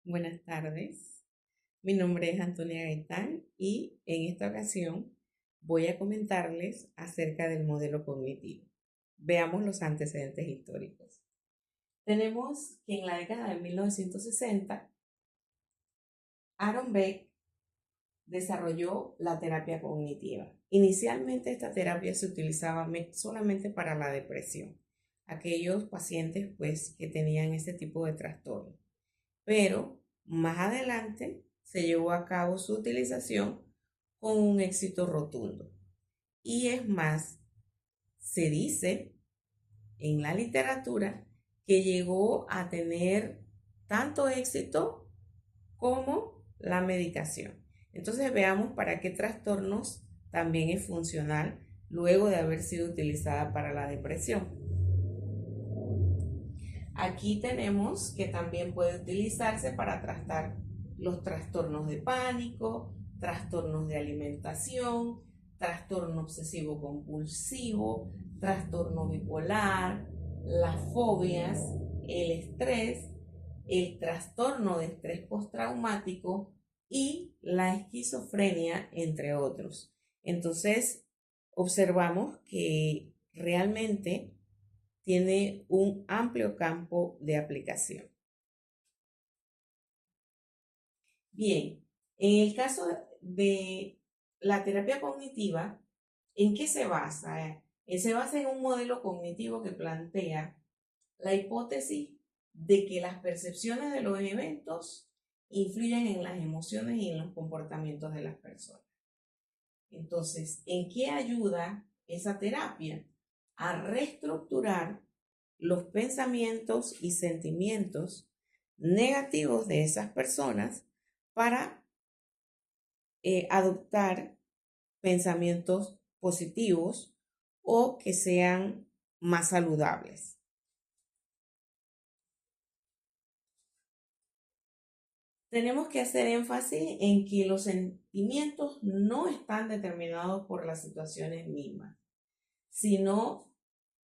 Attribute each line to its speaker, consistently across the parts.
Speaker 1: Buenas tardes, mi nombre es Antonia Gaitán y en esta ocasión voy a comentarles acerca del modelo cognitivo. Veamos los antecedentes históricos. Tenemos que en la década de 1960, Aaron Beck desarrolló la terapia cognitiva. Inicialmente esta terapia se utilizaba solamente para la depresión, aquellos pacientes pues que tenían ese tipo de trastorno. Pero más adelante se llevó a cabo su utilización con un éxito rotundo. Y es más, se dice en la literatura que llegó a tener tanto éxito como la medicación. Entonces veamos para qué trastornos también es funcional luego de haber sido utilizada para la depresión. Aquí tenemos que también puede utilizarse para tratar los trastornos de pánico, trastornos de alimentación, trastorno obsesivo compulsivo, trastorno bipolar, las fobias, el estrés, el trastorno de estrés postraumático y la esquizofrenia, entre otros. Entonces, observamos que realmente tiene un amplio campo de aplicación. Bien, en el caso de la terapia cognitiva, ¿en qué se basa? Se basa en un modelo cognitivo que plantea la hipótesis de que las percepciones de los eventos influyen en las emociones y en los comportamientos de las personas. Entonces, ¿en qué ayuda esa terapia? A reestructurar los pensamientos y sentimientos negativos de esas personas para adoptar pensamientos positivos o que sean más saludables. Tenemos que hacer énfasis en que los sentimientos no están determinados por las situaciones mismas, sino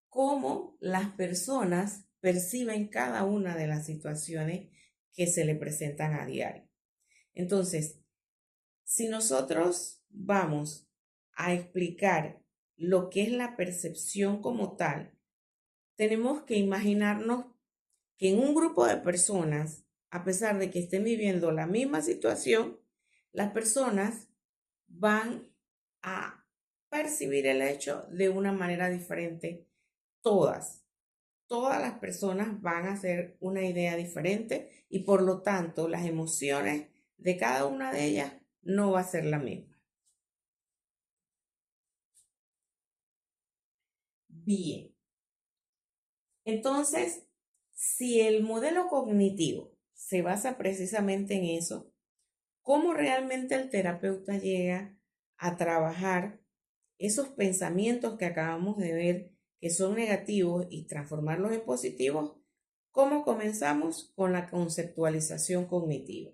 Speaker 1: cómo las personas perciben cada una de las situaciones que se le presentan a diario. Entonces, si nosotros vamos a explicar lo que es la percepción como tal, tenemos que imaginarnos que en un grupo de personas, a pesar de que estén viviendo la misma situación, las personas van a percibir el hecho de una manera diferente. Todas las personas van a hacer una idea diferente y por lo tanto las emociones de cada una de ellas no va a ser la misma. Bien, entonces, si el modelo cognitivo se basa precisamente en eso, ¿cómo realmente el terapeuta llega a trabajar esos pensamientos que acabamos de ver que son negativos y transformarlos en positivos? ¿Cómo comenzamos? Con la conceptualización cognitiva.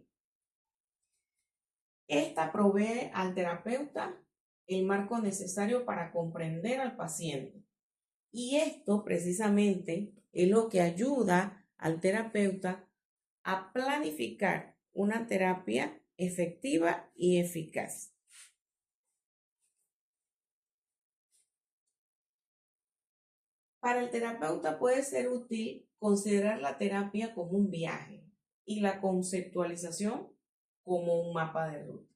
Speaker 1: Esta provee al terapeuta el marco necesario para comprender al paciente. Y esto precisamente es lo que ayuda al terapeuta a planificar una terapia efectiva y eficaz. Para el terapeuta puede ser útil considerar la terapia como un viaje y la conceptualización como un mapa de ruta.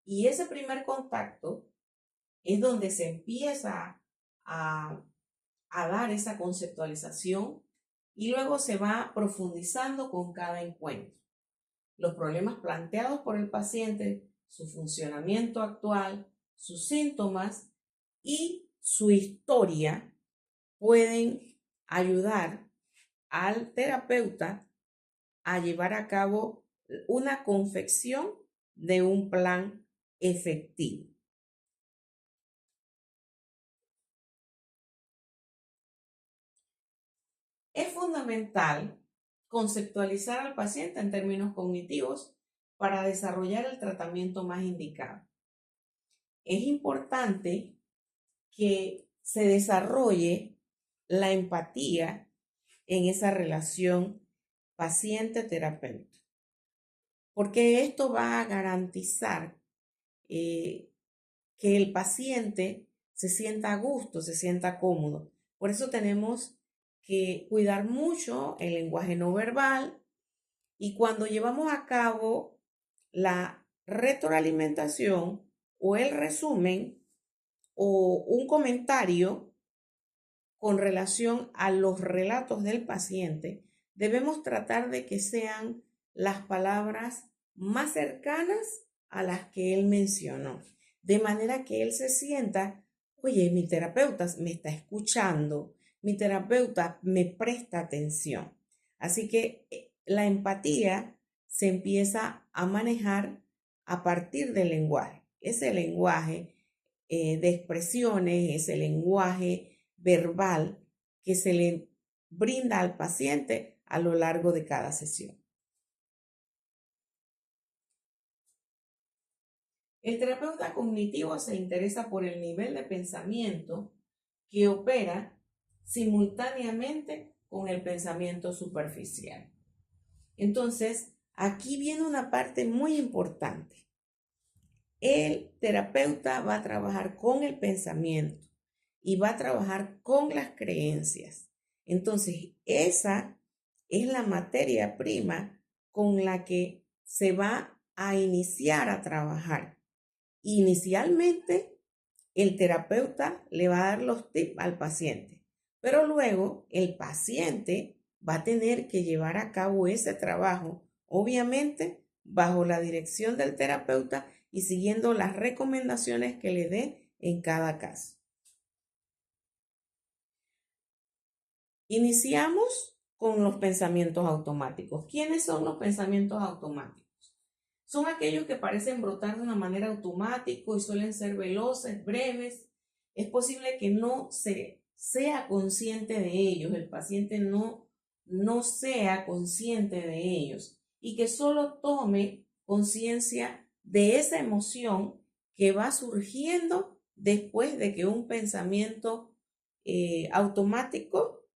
Speaker 1: Y ese primer contacto es donde se empieza a dar esa conceptualización y luego se va profundizando con cada encuentro. Los problemas planteados por el paciente, su funcionamiento actual, sus síntomas y su historia pueden ayudar al terapeuta a llevar a cabo una confección de un plan efectivo. Es fundamental conceptualizar al paciente en términos cognitivos para desarrollar el tratamiento más indicado. Es importante que se desarrolle la empatía en esa relación paciente-terapeuta. porque esto va a garantizar que el paciente se sienta a gusto, se sienta cómodo. Por eso tenemos que cuidar mucho el lenguaje no verbal y cuando llevamos a cabo la retroalimentación o el resumen o un comentario con relación a los relatos del paciente, debemos tratar de que sean las palabras más cercanas a las que él mencionó, de manera que él se sienta, oye, mi terapeuta me está escuchando, mi terapeuta me presta atención. Así que la empatía se empieza a manejar a partir del lenguaje. Ese lenguaje de expresiones, ese lenguaje verbal que se le brinda al paciente a lo largo de cada sesión. El terapeuta cognitivo se interesa por el nivel de pensamiento que opera simultáneamente con el pensamiento superficial. Entonces, aquí viene una parte muy importante. El terapeuta va a trabajar con el pensamiento y va a trabajar con las creencias. Entonces, esa es la materia prima con la que se va a iniciar a trabajar. Inicialmente, el terapeuta le va a dar los tips al paciente, pero luego el paciente va a tener que llevar a cabo ese trabajo, obviamente bajo la dirección del terapeuta y siguiendo las recomendaciones que le dé en cada caso. Iniciamos con los pensamientos automáticos. ¿Quiénes son los pensamientos automáticos? Son aquellos que parecen brotar de una manera automática y suelen ser veloces, breves. Es posible que no sea consciente de ellos, el paciente no sea consciente de ellos y que solo tome conciencia de esa emoción que va surgiendo después de que un pensamiento automático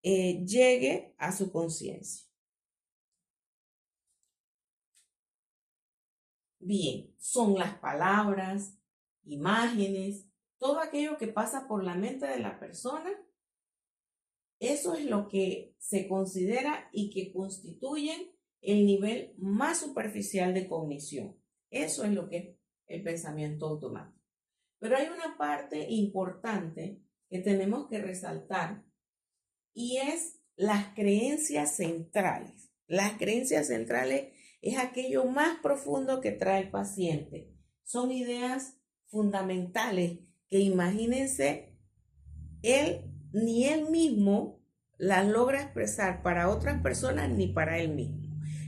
Speaker 1: llegue a su conciencia. Bien, son las palabras, imágenes, todo aquello que pasa por la mente de la persona. Eso es lo que se considera y que constituyen el nivel más superficial de cognición. Eso es lo que es el pensamiento automático. Pero hay una parte importante que tenemos que resaltar y es las creencias centrales. Las creencias centrales es aquello más profundo que trae el paciente. Son ideas fundamentales que imagínense, ni él mismo las logra expresar para otras personas ni para él mismo.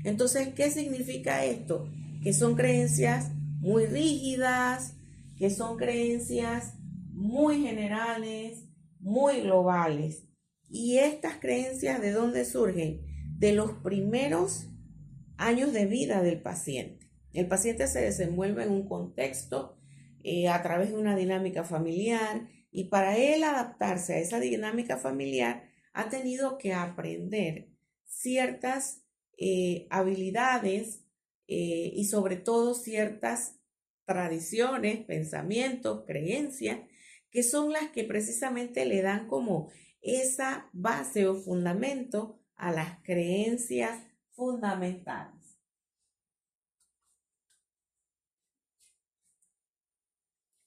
Speaker 1: Entonces, ¿qué significa esto? Que son creencias muy rígidas, que son creencias muy generales, muy globales. ¿Y estas creencias de dónde surgen? De los primeros años de vida del paciente. El paciente se desenvuelve en un contexto a través de una dinámica familiar y para él adaptarse a esa dinámica familiar ha tenido que aprender ciertas habilidades y sobre todo ciertas tradiciones, pensamientos, creencias que son las que precisamente le dan como esa base o fundamento a las creencias fundamentales.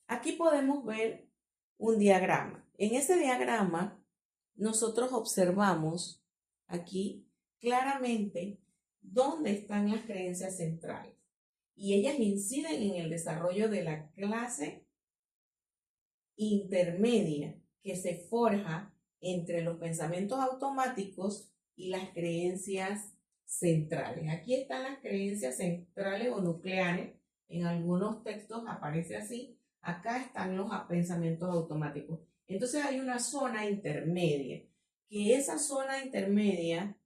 Speaker 1: Aquí podemos ver un diagrama. En ese diagrama nosotros observamos aquí claramente dónde están las creencias centrales y ellas inciden en el desarrollo de la clase intermedia que se forja entre los pensamientos automáticos y las creencias centrales. Aquí están las creencias centrales o nucleares. En algunos textos aparece así. Acá están los pensamientos automáticos. Entonces hay una zona intermedia, que esa zona intermedia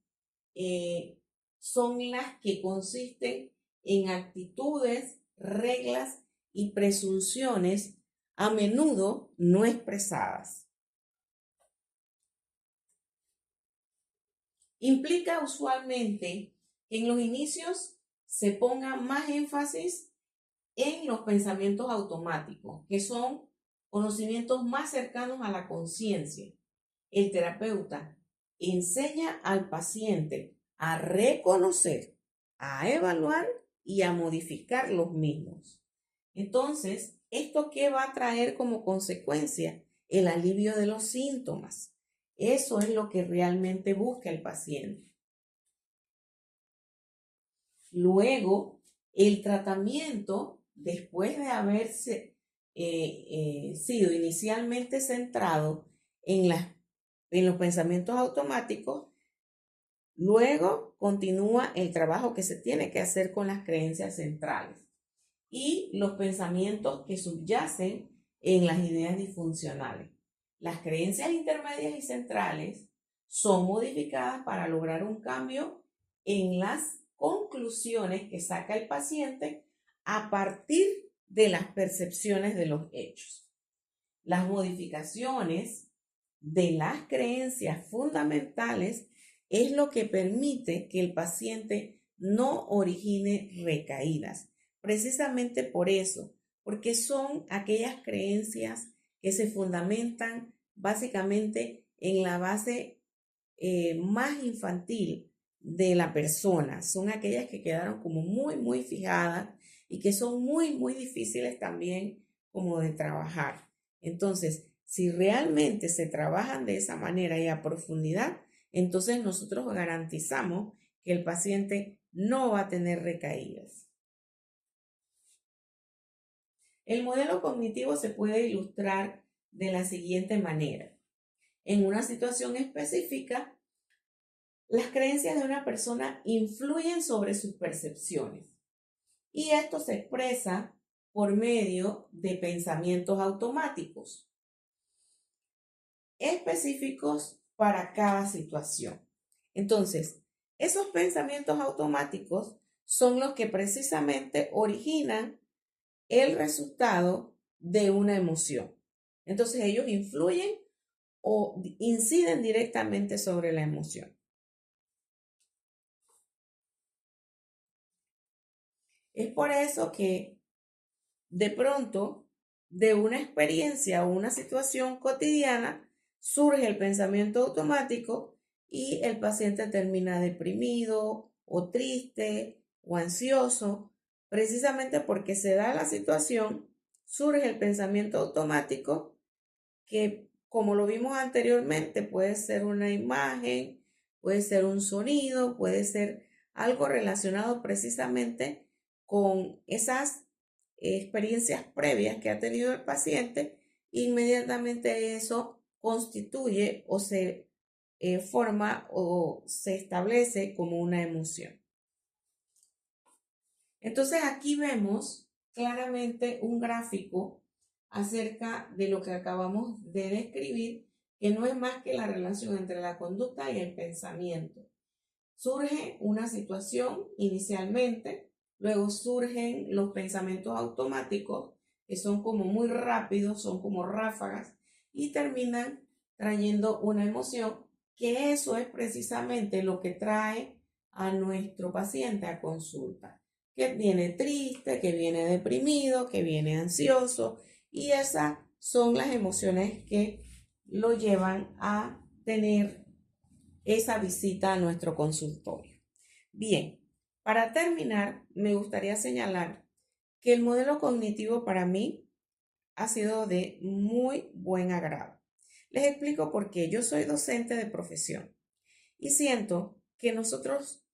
Speaker 1: son las que consisten en actitudes, reglas y presunciones a menudo no expresadas. Implica usualmente que en los inicios se ponga más énfasis en los pensamientos automáticos, que son conocimientos más cercanos a la conciencia. El terapeuta enseña al paciente a reconocer, a evaluar y a modificar los mismos. Entonces, ¿esto qué va a traer como consecuencia? El alivio de los síntomas. Eso es lo que realmente busca el paciente. Luego, el tratamiento, después de haberse sido inicialmente centrado en los pensamientos automáticos, luego continúa el trabajo que se tiene que hacer con las creencias centrales y los pensamientos que subyacen en las ideas disfuncionales. Las creencias intermedias y centrales son modificadas para lograr un cambio en las conclusiones que saca el paciente a partir de las percepciones de los hechos. Las modificaciones de las creencias fundamentales es lo que permite que el paciente no origine recaídas. Precisamente por eso, porque son aquellas creencias que se fundamentan básicamente en la base más infantil de la persona. Son aquellas que quedaron como muy fijadas y que son muy difíciles también como de trabajar. Entonces, si realmente se trabajan de esa manera y a profundidad, entonces nosotros garantizamos que el paciente no va a tener recaídas. El modelo cognitivo se puede ilustrar de la siguiente manera. En una situación específica, las creencias de una persona influyen sobre sus percepciones y esto se expresa por medio de pensamientos automáticos específicos para cada situación. Entonces, esos pensamientos automáticos son los que precisamente originan el resultado de una emoción. Entonces, ellos influyen o inciden directamente sobre la emoción. Es por eso que de pronto, de una experiencia o una situación cotidiana, surge el pensamiento automático y el paciente termina deprimido o triste o ansioso, precisamente porque se da la situación, surge el pensamiento automático que, como lo vimos anteriormente, puede ser una imagen, puede ser un sonido, puede ser algo relacionado precisamente con esas experiencias previas que ha tenido el paciente. Inmediatamente eso constituye o se forma o se establece como una emoción. Entonces aquí vemos claramente un gráfico acerca de lo que acabamos de describir, que no es más que la relación entre la conducta y el pensamiento. Surge una situación inicialmente, luego surgen los pensamientos automáticos, que son como muy rápidos, son como ráfagas, y terminan trayendo una emoción, que eso es precisamente lo que trae a nuestro paciente a consulta, que viene triste, que viene deprimido, que viene ansioso, y esas son las emociones que lo llevan a tener esa visita a nuestro consultorio. Bien, para terminar, me gustaría señalar que el modelo cognitivo para mí ha sido de muy buen agrado. Les explico por qué. Yo soy docente de profesión y siento que nosotros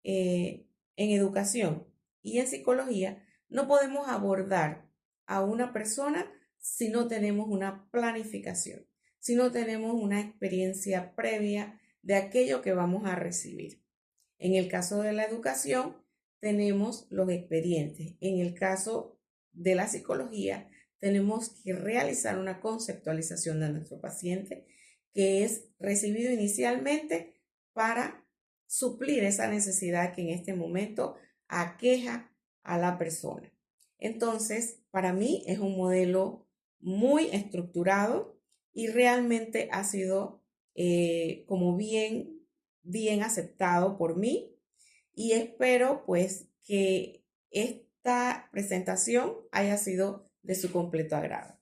Speaker 1: en educación y en psicología no podemos abordar a una persona si no tenemos una planificación, si no tenemos una experiencia previa de aquello que vamos a recibir. En el caso de la educación, tenemos los expedientes. En el caso de la psicología, tenemos que realizar una conceptualización de nuestro paciente que es recibido inicialmente para suplir esa necesidad que en este momento aqueja a la persona. Entonces, para mí es un modelo muy estructurado y realmente ha sido como bien aceptado por mí y espero pues que esta presentación haya sido de su completo agrado.